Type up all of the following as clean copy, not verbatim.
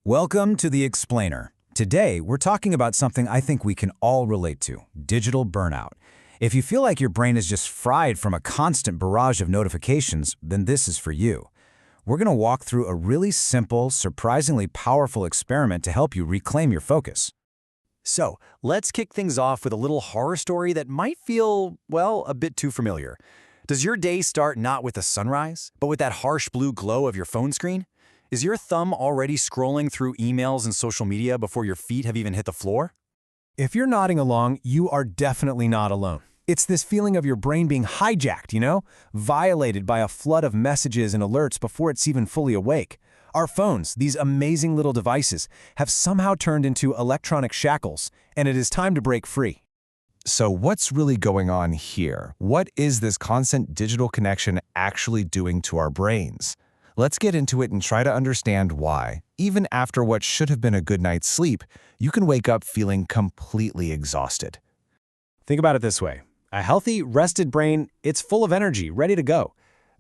Welcome to The Explainer. Today, we're talking about something I think we can all relate to, digital burnout. If you feel like your brain is just fried from a constant barrage of notifications, then this is for you. We're going to walk through a really simple, surprisingly powerful experiment to help you reclaim your focus. So, let's kick things off with a little horror story that might feel, well, a bit too familiar. Does your day start not with a sunrise, but with that harsh blue glow of your phone screen? Is your thumb already scrolling through emails and social media before your feet have even hit the floor? If you're nodding along, you are definitely not alone. It's this feeling of your brain being hijacked, violated by a flood of messages and alerts before it's even fully awake. Our phones, these amazing little devices, have somehow turned into electronic shackles, and it is time to break free. So what's really going on here? What is this constant digital connection actually doing to our brains? Let's get into it and try to understand why, even after what should have been a good night's sleep, you can wake up feeling completely exhausted. Think about it this way. A healthy, rested brain, it's full of energy, ready to go.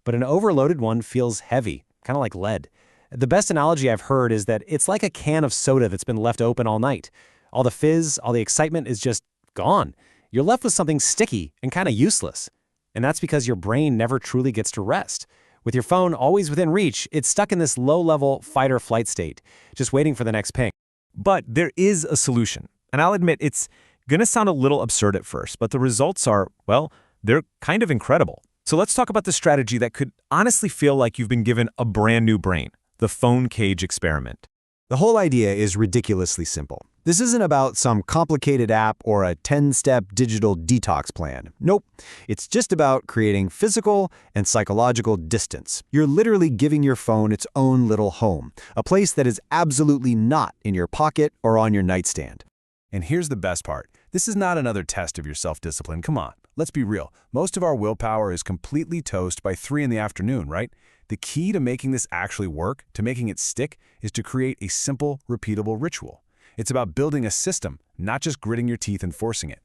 But an overloaded one feels heavy, kind of like lead. The best analogy I've heard is that it's like a can of soda that's been left open all night. All the fizz, all the excitement is just gone. You're left with something sticky and kind of useless. And that's because your brain never truly gets to rest. With your phone always within reach, it's stuck in this low-level fight-or-flight state, just waiting for the next ping. But there is a solution. And I'll admit, it's going to sound a little absurd at first, but the results are, well, they're kind of incredible. So let's talk about the strategy that could honestly feel like you've been given a brand new brain, the phone cage experiment. The whole idea is ridiculously simple. This isn't about some complicated app or a 10-step digital detox plan. Nope. It's just about creating physical and psychological distance. You're literally giving your phone its own little home, a place that is absolutely not in your pocket or on your nightstand. And here's the best part. This is not another test of your self-discipline. Come on, let's be real. Most of our willpower is completely toast by 3 in the afternoon, right? The key to making this actually work, to making it stick, is to create a simple, repeatable ritual. It's about building a system, not just gritting your teeth and forcing it.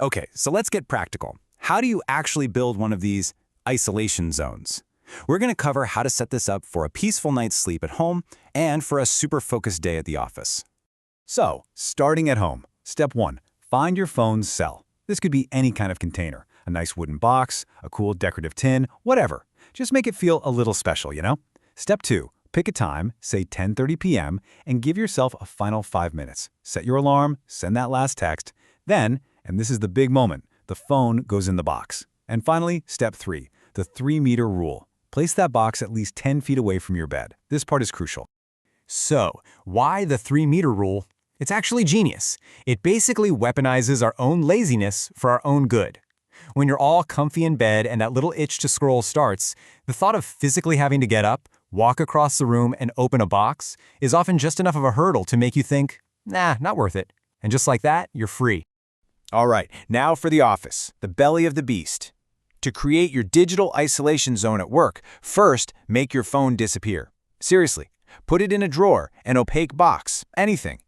Okay, so let's get practical. How do you actually build one of these isolation zones? We're going to cover how to set this up for a peaceful night's sleep at home and for a super focused day at the office. So, starting at home. Step 1. Find your phone's cell. This could be any kind of container, a nice wooden box, a cool decorative tin, whatever. Just make it feel a little special. Step 2. Pick a time, say 10:30 p.m., and give yourself a final 5 minutes. Set your alarm, send that last text. Then, and this is the big moment, the phone goes in the box. And finally, step 3, the 3-meter rule. Place that box at least 10 feet away from your bed. This part is crucial. So, why the 3-meter rule? It's actually genius. It basically weaponizes our own laziness for our own good. When you're all comfy in bed and that little itch to scroll starts, the thought of physically having to get up, walk across the room, and open a box is often just enough of a hurdle to make you think, nah, not worth it. And just like that, you're free. All right, now for the office, the belly of the beast. To create your digital isolation zone at work, first, make your phone disappear. Seriously, put it in a drawer, an opaque box, anything.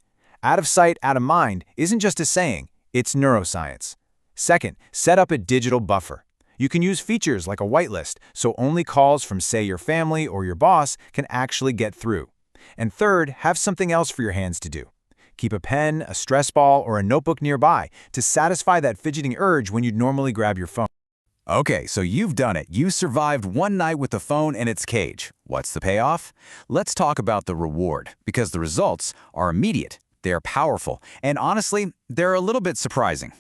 Out of sight, out of mind isn't just a saying, it's neuroscience. Second, set up a digital buffer. You can use features like a whitelist, so only calls from, say, your family or your boss can actually get through. And third, have something else for your hands to do. Keep a pen, a stress ball, or a notebook nearby to satisfy that fidgeting urge when you'd normally grab your phone. Okay, so you've done it. You survived one night with the phone in its cage. What's the payoff? Let's talk about the reward, because the results are immediate, they're powerful, and honestly, they're a little bit surprising.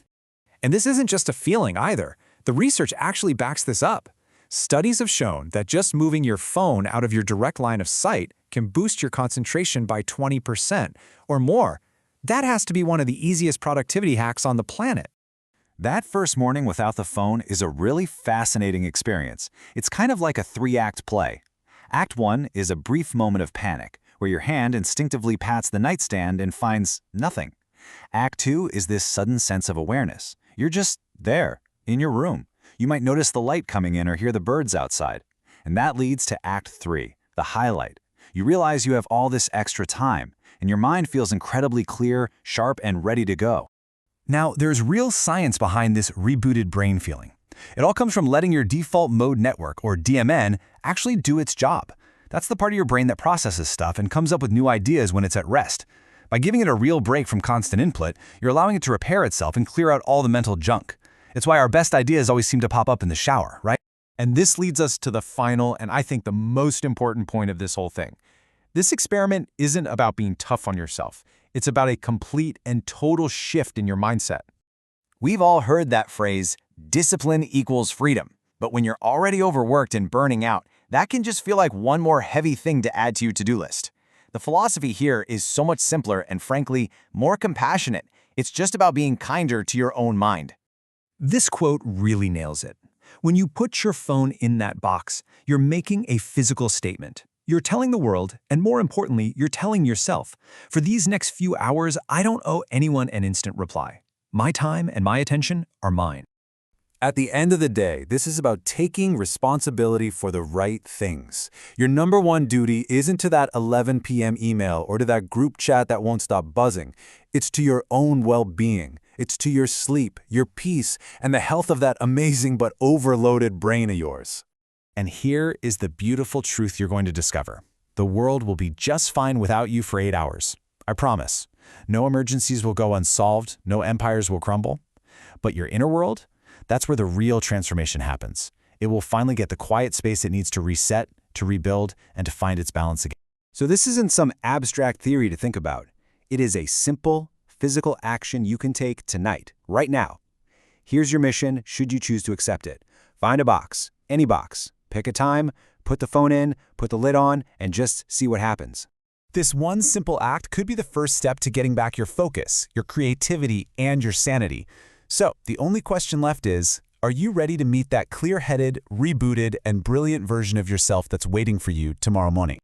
And this isn't just a feeling either. The research actually backs this up. Studies have shown that just moving your phone out of your direct line of sight can boost your concentration by 20% or more. That has to be one of the easiest productivity hacks on the planet. That first morning without the phone is a really fascinating experience. It's kind of like a 3-act play. Act 1 is a brief moment of panic, where your hand instinctively pats the nightstand and finds nothing. Act 2 is this sudden sense of awareness. You're just there, in your room. You might notice the light coming in or hear the birds outside. And that leads to Act 3, the highlight. You realize you have all this extra time, and your mind feels incredibly clear, sharp, and ready to go. Now, there's real science behind this rebooted brain feeling. It all comes from letting your default mode network, or DMN, actually do its job. That's the part of your brain that processes stuff and comes up with new ideas when it's at rest. By giving it a real break from constant input, you're allowing it to repair itself and clear out all the mental junk. It's why our best ideas always seem to pop up in the shower, right? And this leads us to the final and I think the most important point of this whole thing. This experiment isn't about being tough on yourself. It's about a complete and total shift in your mindset. We've all heard that phrase, discipline equals freedom. But when you're already overworked and burning out, that can just feel like one more heavy thing to add to your to-do list. The philosophy here is so much simpler and frankly, more compassionate. It's just about being kinder to your own mind. This quote really nails it. When you put your phone in that box, you're making a physical statement. You're telling the world, and more importantly, you're telling yourself, for these next few hours, I don't owe anyone an instant reply. My time and my attention are mine. At the end of the day, this is about taking responsibility for the right things. Your number one duty isn't to that 11 p.m. email or to that group chat that won't stop buzzing. It's to your own well-being. It's to your sleep, your peace, and the health of that amazing but overloaded brain of yours. And here is the beautiful truth you're going to discover. The world will be just fine without you for 8 hours. I promise. No emergencies will go unsolved, no empires will crumble. But your inner world? That's where the real transformation happens. It will finally get the quiet space it needs to reset, to rebuild, and to find its balance again. So this isn't some abstract theory to think about. It is a simple, physical action you can take tonight, right now. Here's your mission, should you choose to accept it. Find a box, any box. Pick a time, put the phone in, put the lid on, and just see what happens. This one simple act could be the first step to getting back your focus, your creativity, and your sanity. So, the only question left is, are you ready to meet that clear-headed, rebooted, and brilliant version of yourself that's waiting for you tomorrow morning?